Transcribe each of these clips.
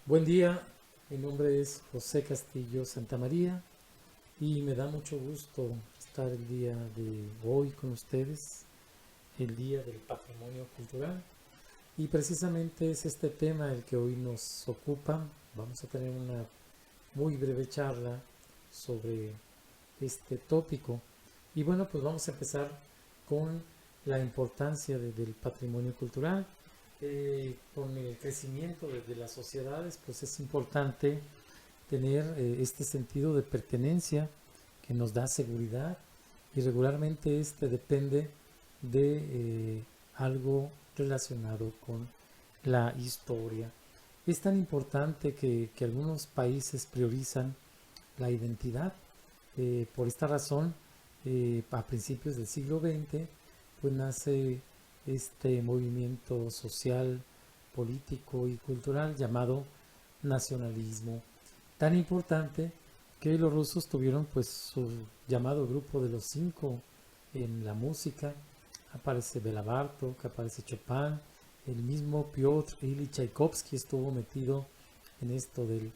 Buen día, mi nombre es José Castillo Santamaría y me da mucho gusto estar el día de hoy con ustedes, el Día del Patrimonio Cultural. Y precisamente es este tema el que hoy nos ocupa. Vamos a tener una muy breve charla sobre este tópico. Y bueno, pues vamos a empezar con la importancia del patrimonio cultural. Con el crecimiento de las sociedades, pues es importante tener este sentido de pertenencia que nos da seguridad y regularmente este depende de algo relacionado con la historia. Es tan importante que algunos países priorizan la identidad. Por esta razón, a principios del siglo XX, pues nace este movimiento social, político y cultural llamado nacionalismo, tan importante que los rusos tuvieron pues su llamado grupo de los cinco en la música. Aparece Bela Bartok, aparece Chopin, el mismo Piotr Ilyich Tchaikovsky estuvo metido en esto del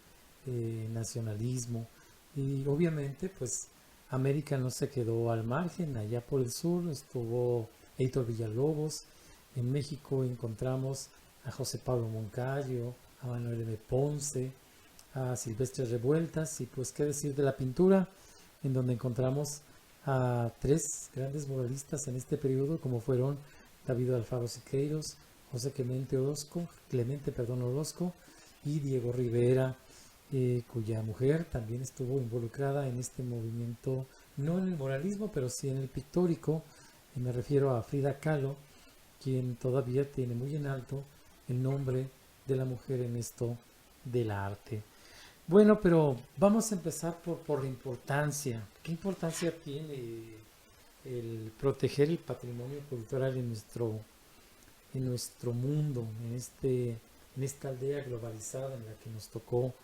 nacionalismo. Y obviamente pues América no se quedó al margen. Allá por el sur estuvo Heitor Villalobos. En México encontramos a José Pablo Moncayo, a Manuel M. Ponce, a Silvestre Revueltas, y pues qué decir de la pintura, en donde encontramos a tres grandes muralistas en este periodo, como fueron David Alfaro Siqueiros, José Clemente Orozco y Diego Rivera, cuya mujer también estuvo involucrada en este movimiento, no en el muralismo, pero sí en el pictórico. Y me refiero a Frida Kahlo, quien todavía tiene muy en alto el nombre de la mujer en esto del arte. Bueno, pero vamos a empezar por la importancia. ¿Qué importancia tiene el proteger el patrimonio cultural en nuestro mundo, en esta aldea globalizada en la que nos tocó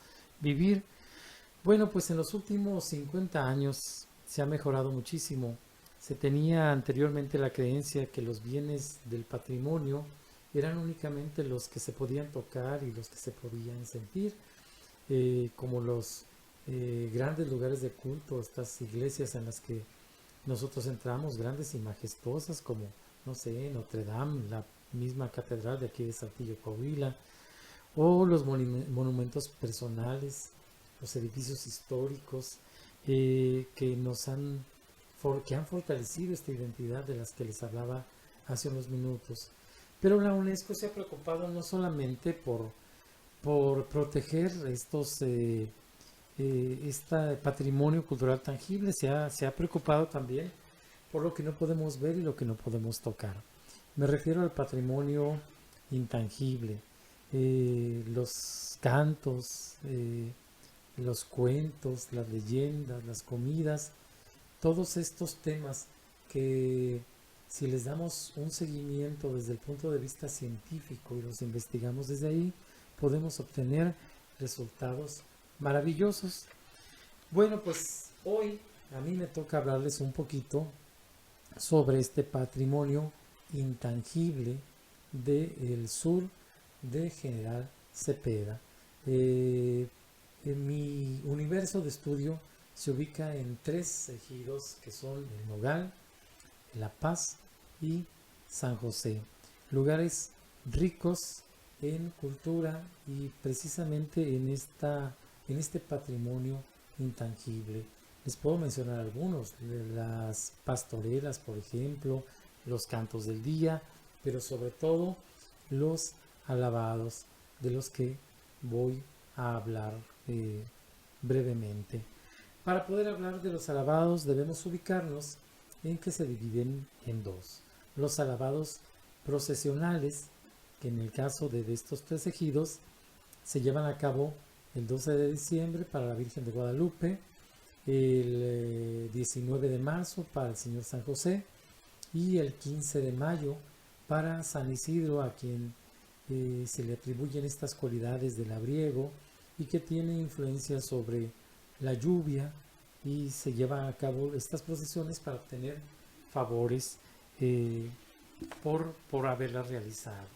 vivir? Bueno, pues en los últimos 50 años se ha mejorado muchísimo. Se tenía anteriormente la creencia que los bienes del patrimonio eran únicamente los que se podían tocar y los que se podían sentir, como los grandes lugares de culto, estas iglesias en las que nosotros entramos, grandes y majestuosas, como, no sé, Notre Dame, la misma catedral de aquí de Saltillo, Coahuila, o los monumentos personales, los edificios históricos, que han fortalecido esta identidad de las que les hablaba hace unos minutos. Pero la UNESCO se ha preocupado no solamente por proteger este patrimonio cultural tangible, se ha preocupado también por lo que no podemos ver y lo que no podemos tocar. Me refiero al patrimonio intangible, los cantos, los cuentos, las leyendas, las comidas, todos estos temas que, si les damos un seguimiento desde el punto de vista científico y los investigamos desde ahí, podemos obtener resultados maravillosos. Bueno, pues hoy a mí me toca hablarles un poquito sobre este patrimonio intangible del sur de General Cepeda. En mi universo de estudio se ubica en tres ejidos que son el Nogal, La Paz y San José. Lugares ricos en cultura y precisamente en este patrimonio intangible. Les puedo mencionar algunos, las pastorelas, por ejemplo, los cantos del día, pero sobre todo los alabados, de los que voy a hablar brevemente. Para poder hablar de los alabados debemos ubicarnos en que se dividen en dos. Los alabados procesionales, que en el caso de estos tres ejidos se llevan a cabo el 12 de diciembre para la Virgen de Guadalupe, el 19 de marzo para el Señor San José y el 15 de mayo para San Isidro, a quien se le atribuyen estas cualidades del labriego y que tiene influencia sobre la lluvia, y se llevan a cabo estas procesiones para obtener favores por haberlas realizado.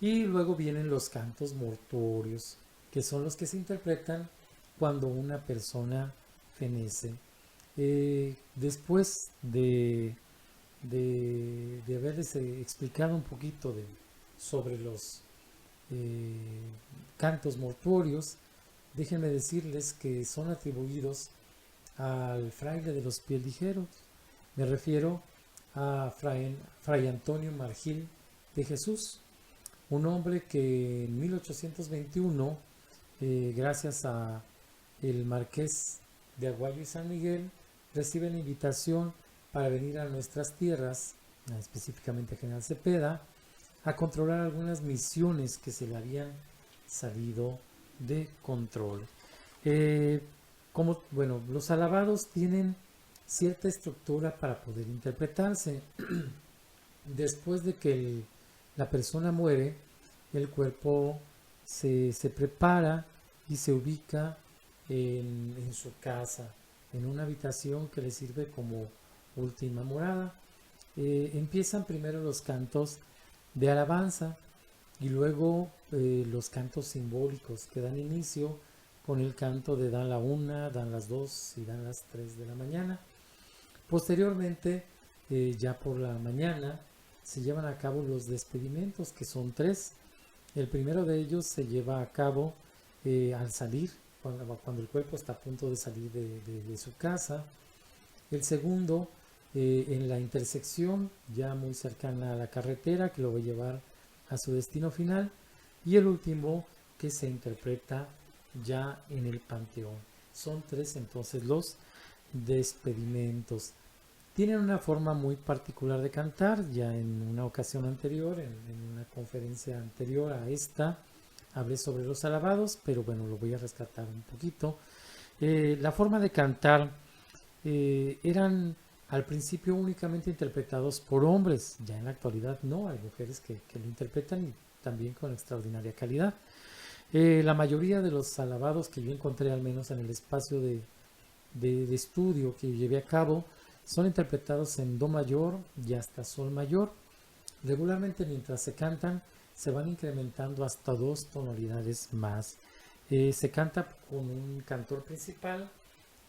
Y luego vienen los cantos mortuorios, que son los que se interpretan cuando una persona fenece. Después de haberles explicado un poquito sobre los cantos mortuorios, déjenme decirles que son atribuidos al fraile de los pies ligeros. Me refiero a Fray Antonio Margil de Jesús, un hombre que en 1821, gracias a el marqués de Aguayo y San Miguel, recibe la invitación para venir a nuestras tierras, específicamente a General Cepeda, a controlar algunas misiones que se le habían salido de control. Los alabados tienen cierta estructura para poder interpretarse. Después de que la persona muere, el cuerpo se prepara y se ubica en su casa, en una habitación que le sirve como última morada. Empiezan primero los cantos de alabanza y luego los cantos simbólicos que dan inicio con el canto de dan la 1, dan las 2 y dan las 3 de la mañana. Posteriormente, ya por la mañana, se llevan a cabo los despedimentos, que son 3. El primero de ellos se lleva a cabo al salir, cuando el cuerpo está a punto de salir de su casa. El segundo, en la intersección, ya muy cercana a la carretera, que lo va a llevar a su destino final. Y el último, que se interpreta ya en el panteón. Son 3 entonces los despedimentos. Tienen una forma muy particular de cantar. Ya en una ocasión anterior, en una conferencia anterior a esta, hablé sobre los alabados, pero bueno, lo voy a rescatar un poquito. La forma de cantar eran al principio únicamente interpretados por hombres. Ya en la actualidad no, hay mujeres que lo interpretan y también con extraordinaria calidad. La mayoría de los alabados que yo encontré, al menos en el espacio de estudio que llevé a cabo, son interpretados en do mayor y hasta sol mayor. Regularmente, mientras se cantan, se van incrementando hasta 2 tonalidades más. Se canta con un cantor principal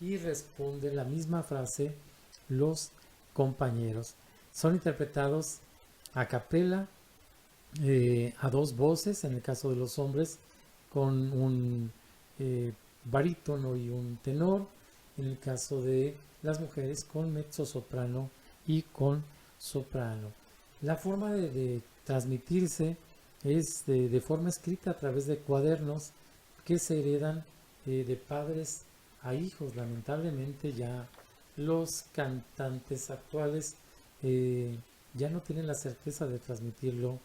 y responde la misma frase los compañeros. Son interpretados a capela, a 2 voces, en el caso de los hombres, con un barítono y un tenor. En el caso de las mujeres, con mezzosoprano y con soprano. La forma de transmitirse es de forma escrita a través de cuadernos que se heredan de padres a hijos. Lamentablemente ya los cantantes actuales ya no tienen la certeza de transmitirlo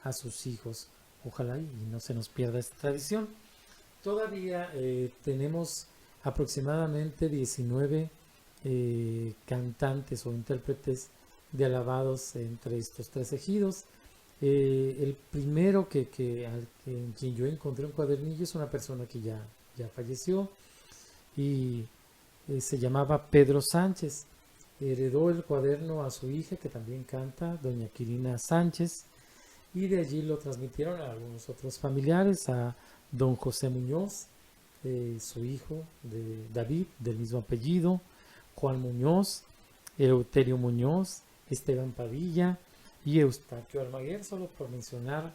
a sus hijos. Ojalá y no se nos pierda esta tradición. Todavía tenemos aproximadamente 19 cantantes o intérpretes de alabados entre estos 3 ejidos. El primero en quien yo encontré un cuadernillo es una persona que ya falleció y se llamaba Pedro Sánchez. Heredó el cuaderno a su hija, que también canta, doña Quirina Sánchez, y de allí lo transmitieron a algunos otros familiares, a don José Muñoz, su hijo de David, del mismo apellido, Juan Muñoz, Eleuterio Muñoz, Esteban Padilla y Eustaquio Almaguer, solo por mencionar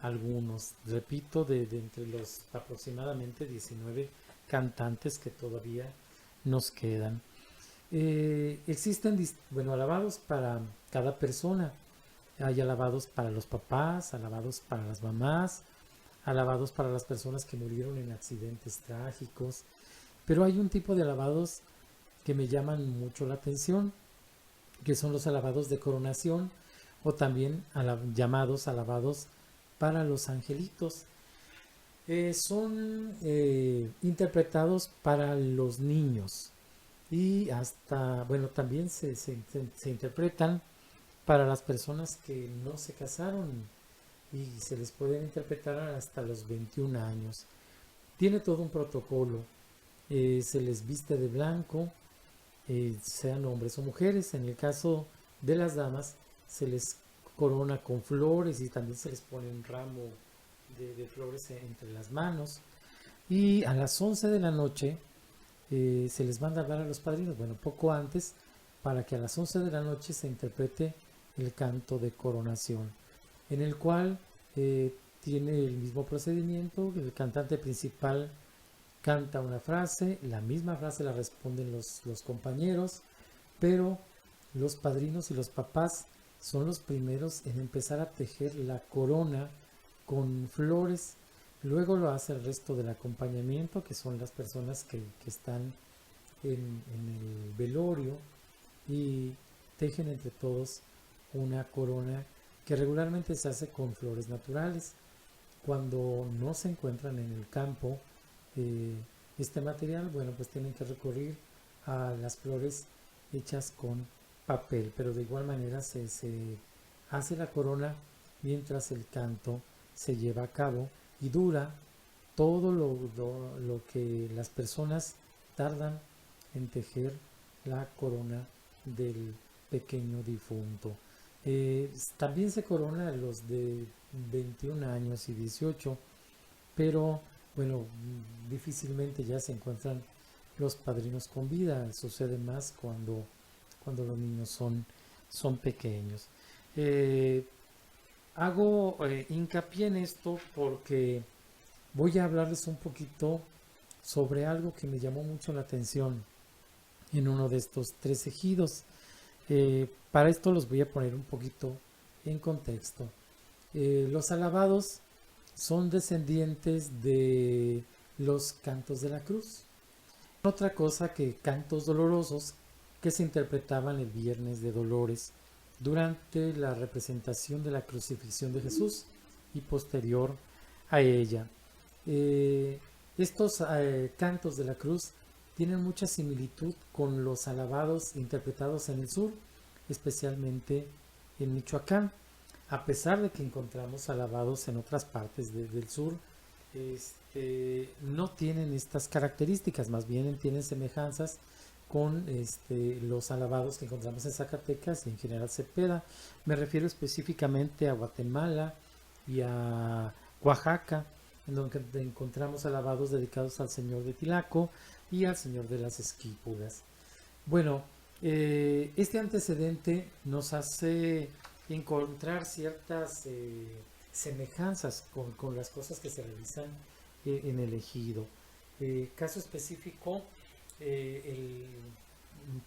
algunos. Repito, de entre los aproximadamente 19 cantantes que todavía nos quedan. Existen alabados para cada persona. Hay alabados para los papás, alabados para las mamás, alabados para las personas que murieron en accidentes trágicos. Pero hay un tipo de alabados que me llaman mucho la atención, que son los alabados de coronación, o también llamados alabados para los angelitos. Son interpretados para los niños y también se interpretan para las personas que no se casaron y se les pueden interpretar hasta los 21 años. Tiene todo un protocolo. Se les viste de blanco, sean hombres o mujeres. En el caso de las damas, se les corona con flores y también se les pone un ramo de flores entre las manos. Y a las 11 de la noche se les manda a hablar a los padrinos, bueno, poco antes, para que a las 11 de la noche se interprete el canto de coronación, en el cual tiene el mismo procedimiento. El cantante principal canta una frase, la misma frase la responden los compañeros, pero los padrinos y los papás son los primeros en empezar a tejer la corona con flores. Luego lo hace el resto del acompañamiento, que son las personas que están en el velorio, y tejen entre todos una corona que regularmente se hace con flores naturales. Cuando no se encuentran en el campo este material, bueno, pues tienen que recurrir a las flores hechas con papel, pero de igual manera se hace la corona mientras el canto se lleva a cabo y dura todo lo que las personas tardan en tejer la corona del pequeño difunto. También se corona a los de 21 años y 18, pero bueno, difícilmente ya se encuentran los padrinos con vida. Sucede más cuando los niños son pequeños. Hago hincapié en esto porque voy a hablarles un poquito sobre algo que me llamó mucho la atención en uno de estos 3 ejidos. Para esto los voy a poner un poquito en contexto. Los alabados son descendientes de los cantos de la cruz. Otra cosa que cantos dolorosos que se interpretaban el Viernes de Dolores durante la representación de la crucifixión de Jesús y posterior a ella. Estos cantos de la cruz tienen mucha similitud con los alabados interpretados en el sur, especialmente en Michoacán. A pesar de que encontramos alabados en otras partes del sur, no tienen estas características, más bien tienen semejanzas con los alabados que encontramos en Zacatecas y en General Cepeda. Me refiero específicamente a Guatemala y a Oaxaca, en donde encontramos alabados dedicados al Señor de Tilaco y al Señor de las Esquípulas. Bueno, este antecedente nos hace encontrar ciertas semejanzas con las cosas que se realizan en el ejido. Caso específico, el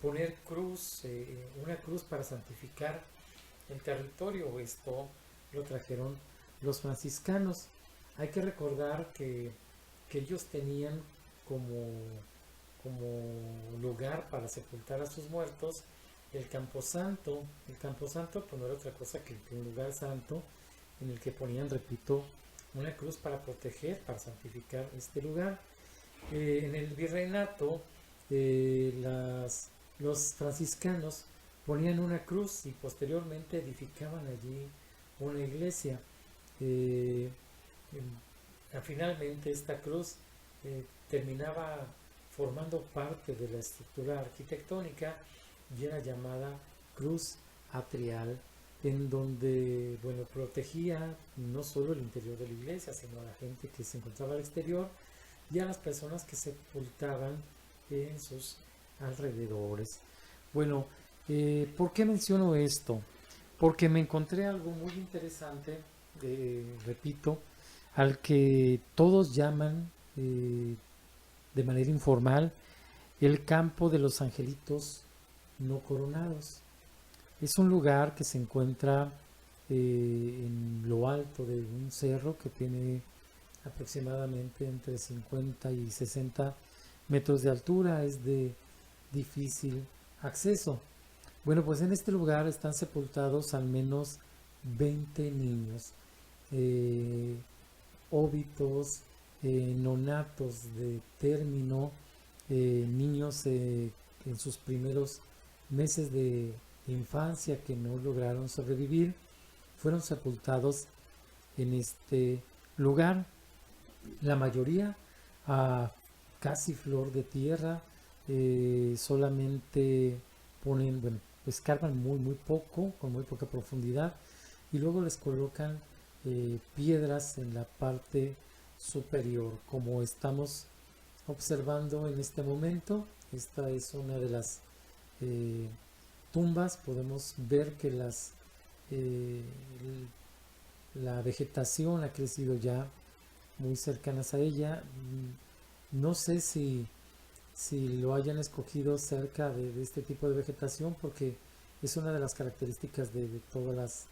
poner cruz, una cruz para santificar el territorio. Esto lo trajeron los franciscanos. Hay que recordar que ellos tenían como lugar para sepultar a sus muertos el camposanto. El camposanto pues no era otra cosa que un lugar santo en el que ponían, repito, una cruz para proteger, para santificar este lugar. En el virreinato los franciscanos ponían una cruz y posteriormente edificaban allí una iglesia. Finalmente esta cruz terminaba formando parte de la estructura arquitectónica y era llamada cruz atrial, en donde protegía no solo el interior de la iglesia, sino a la gente que se encontraba al exterior y a las personas que se sepultaban en sus alrededores. Bueno, ¿por qué menciono esto? Porque me encontré algo muy interesante, repito, al que todos llaman de manera informal el campo de los angelitos no coronados. Es un lugar que se encuentra en lo alto de un cerro que tiene aproximadamente entre 50 y 60 metros de altura. Es de difícil acceso. Bueno, pues en este lugar están sepultados al menos 20 niños, óbitos, nonatos de término, niños en sus primeros meses de infancia que no lograron sobrevivir, fueron sepultados en este lugar. La mayoría a casi flor de tierra, solamente ponen, escarban muy poco, con muy poca profundidad, y luego les colocan piedras en la parte superior, como estamos observando en este momento. Esta es una de las eh, tumbas. Podemos ver que eh, la vegetación ha crecido ya muy cercanas a ella. No sé si lo hayan escogido cerca de este tipo de vegetación, porque es una de las características de todas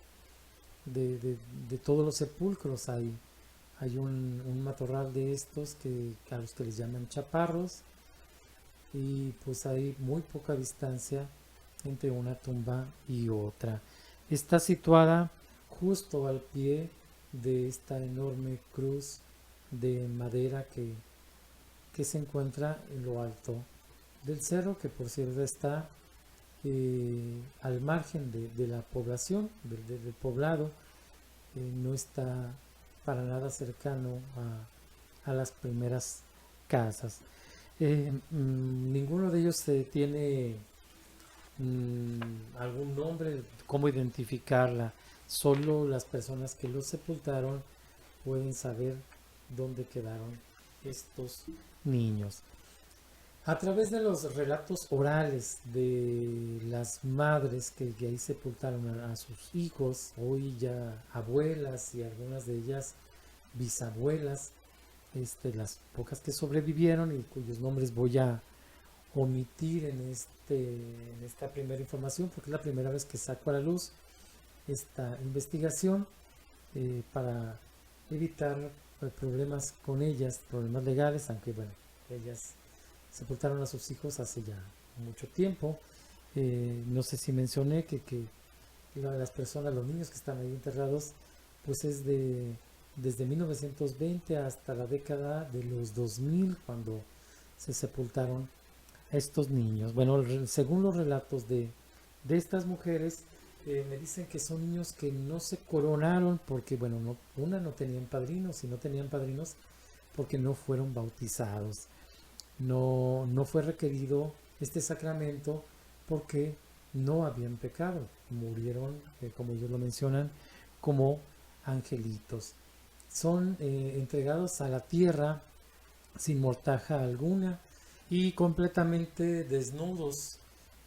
de todos los sepulcros. Hay un matorral de estos a los que les llaman chaparros, y pues hay muy poca distancia entre una tumba y otra. Está situada justo al pie de esta enorme cruz de madera que se encuentra en lo alto del cerro, que por cierto está al margen de la población, del poblado. No está para nada cercano a las primeras casas. Ninguno de ellos tiene algún nombre, cómo identificarla. Solo las personas que los sepultaron pueden saber dónde quedaron estos niños. A través de los relatos orales de las madres que ahí sepultaron a sus hijos, hoy ya abuelas y algunas de ellas bisabuelas, las pocas que sobrevivieron y cuyos nombres voy a omitir en esta primera información, porque es la primera vez que saco a la luz esta investigación, para evitar problemas con ellas, problemas legales, aunque bueno, ellas sepultaron a sus hijos hace ya mucho tiempo. No sé si mencioné que las personas, los niños que están ahí enterrados, pues es desde 1920 hasta la década de los 2000, cuando se sepultaron a estos niños. Bueno, según los relatos de estas mujeres, me dicen que son niños que no se coronaron porque, bueno, no tenían padrinos, y no tenían padrinos porque no fueron bautizados. No fue requerido este sacramento porque no habían pecado. Murieron, como ellos lo mencionan, como angelitos. Son entregados a la tierra sin mortaja alguna y completamente desnudos.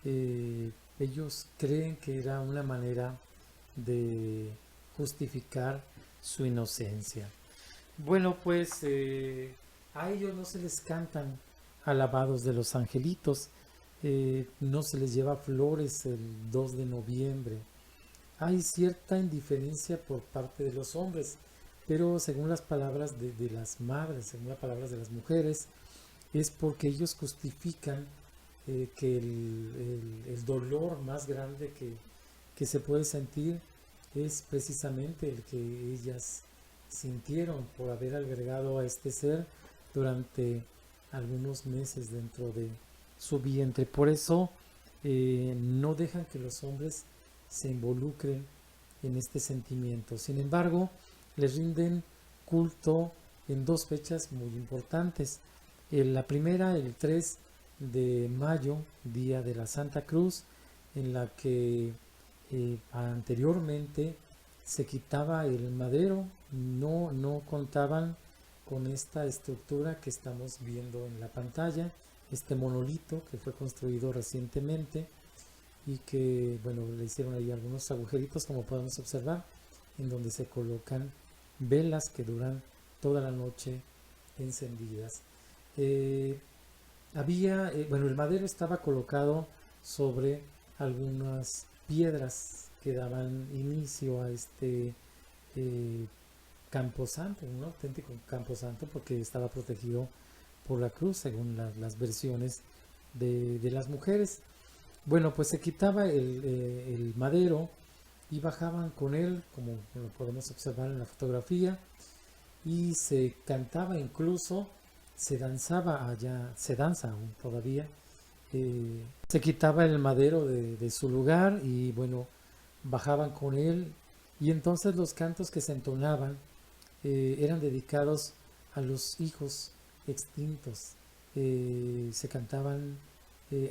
Ellos creen que era una manera de justificar su inocencia. Bueno, pues a ellos no se les cantan alabados de los angelitos, no se les lleva flores el 2 de noviembre. Hay cierta indiferencia por parte de los hombres, pero según las palabras de las madres, según las palabras de las mujeres, es porque ellos justifican que el dolor más grande que se puede sentir es precisamente el que ellas sintieron por haber albergado a este ser durante algunos meses dentro de su vientre. Por eso no dejan que los hombres se involucren en este sentimiento. Sin embargo, les rinden culto en dos fechas muy importantes. La primera, el 3 de mayo, día de la Santa Cruz, en la que anteriormente se quitaba el madero. No contaban con esta estructura que estamos viendo en la pantalla, este monolito que fue construido recientemente y que, bueno, le hicieron ahí algunos agujeritos, como podemos observar, en donde se colocan velas que duran toda la noche encendidas. Bueno, el madero estaba colocado sobre algunas piedras que daban inicio a este camposanto, un auténtico camposanto, porque estaba protegido por la cruz, según las versiones de las mujeres. Bueno, pues se quitaba el madero y bajaban con él, como lo podemos observar en la fotografía, y se cantaba, incluso se danzaba allá, se danza aún todavía. Se quitaba el madero de su lugar y, bueno, bajaban con él, y entonces los cantos que se entonaban eran dedicados a los hijos extintos. Se cantaban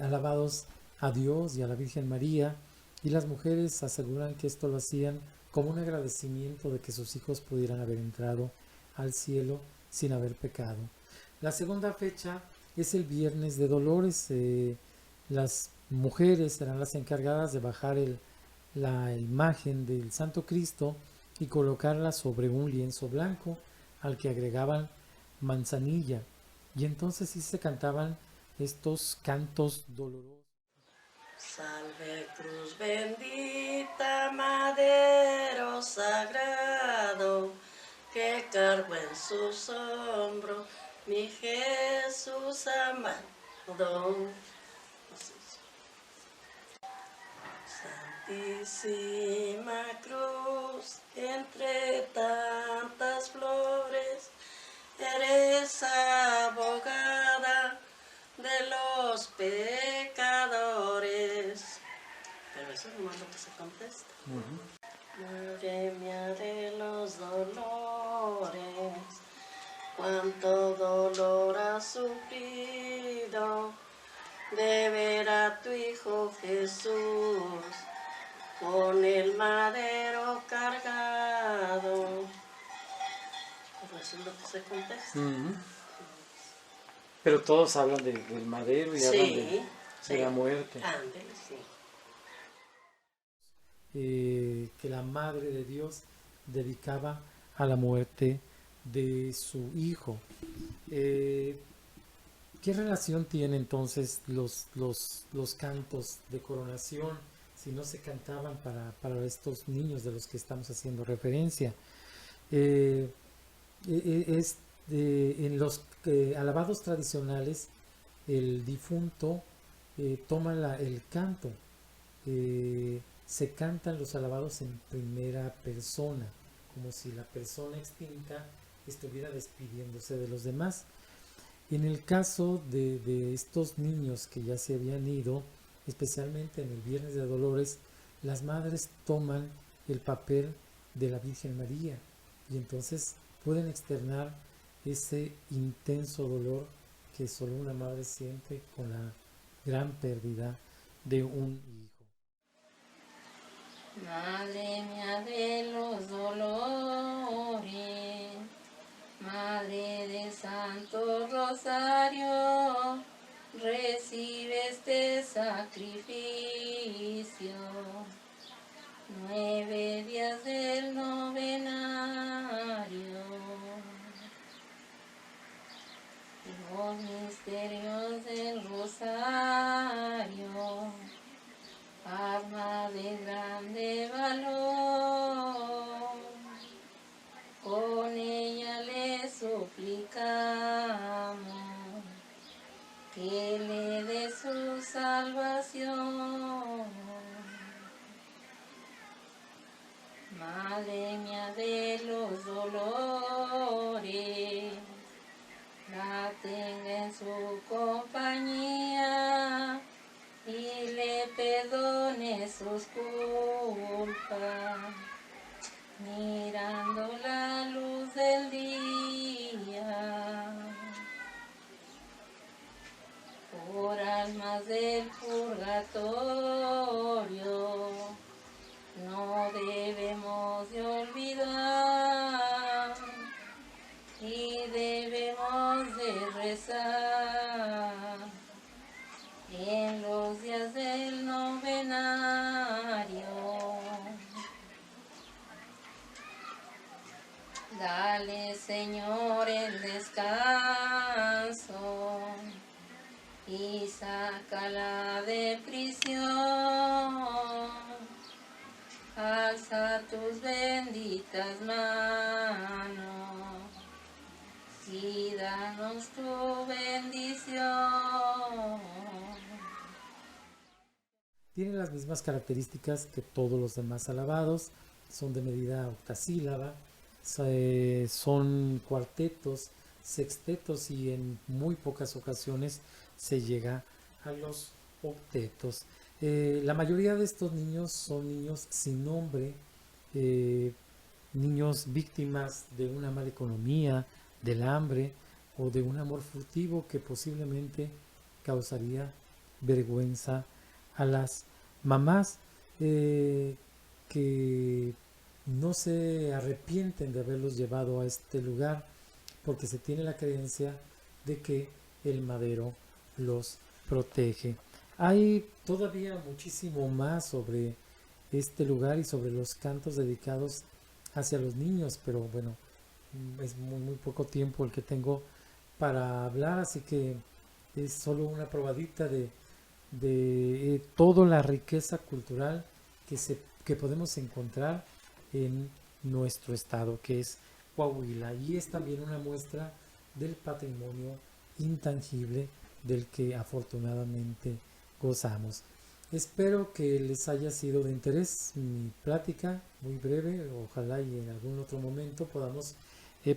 alabados a Dios y a la Virgen María, y las mujeres aseguran que esto lo hacían como un agradecimiento de que sus hijos pudieran haber entrado al cielo sin haber pecado. La segunda fecha es el Viernes de Dolores. Las mujeres serán las encargadas de bajar la imagen del Santo Cristo y colocarla sobre un lienzo blanco al que agregaban manzanilla. Y entonces sí se cantaban estos cantos dolorosos. Salve cruz bendita, madero sagrado, que cargo en sus hombros mi Jesús amado. Santísima cruz, entre tantas flores, eres abogada de los pecadores. Pero eso no es lo que se contesta. Madre mía de los dolores, cuánto dolor has sufrido de ver a tu Hijo Jesús con el madero cargado. Pero eso es lo que se contesta. Pero todos hablan del madero y hablan de la muerte. Ándale, sí. Que la Madre de Dios dedicaba a la muerte de su Hijo. ¿Qué relación tienen entonces los cantos de coronación si no se cantaban para estos niños de los que estamos haciendo referencia? En los alabados tradicionales, el difunto toma el canto. Se cantan los alabados en primera persona, como si la persona extinta estuviera despidiéndose de los demás. En el caso de estos niños que ya se habían ido, especialmente en el Viernes de Dolores, las madres toman el papel de la Virgen María y entonces pueden externar ese intenso dolor que solo una madre siente con la gran pérdida de un hijo. Madre mía de los dolores, Madre del Santo Rosario, recibe este sacrificio. 9 días del novenario, los misterios del Rosario, arma de grande valor, con ella le suplicamos que le dé su salvación. Madre mía de los dolores, la tenga en su compañía y le perdone sus culpas, mirando la luz del día. Por almas del purgatorio, no debemos de olvidar y debemos de rezar en los días del novenario. Dale, Señor, el descanso y sácala de prisión. Alza tus benditas manos y danos tu bendición. Tienen las mismas características que todos los demás alabados, son de medida octasílaba, son cuartetos, sextetos y en muy pocas ocasiones se llega a los octetos. La mayoría de estos niños son niños sin nombre, niños víctimas de una mala economía, del hambre o de un amor furtivo que posiblemente causaría vergüenza a las mamás que no se arrepienten de haberlos llevado a este lugar, porque se tiene la creencia de que el madero los protege. Hay todavía muchísimo más sobre este lugar y sobre los cantos dedicados hacia los niños, pero bueno, es muy poco tiempo el que tengo para hablar, así que es solo una probadita de toda la riqueza cultural que podemos encontrar en nuestro estado, que es Coahuila, y es también una muestra del patrimonio intangible del que afortunadamente gozamos. Espero que les haya sido de interés mi plática, muy breve, ojalá y en algún otro momento podamos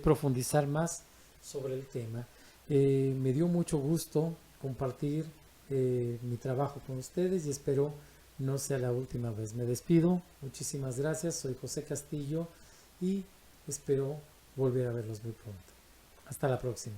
profundizar más sobre el tema. Me dio mucho gusto compartir mi trabajo con ustedes y espero no sea la última vez. Me despido, muchísimas gracias, soy José Castillo y espero volver a verlos muy pronto. Hasta la próxima.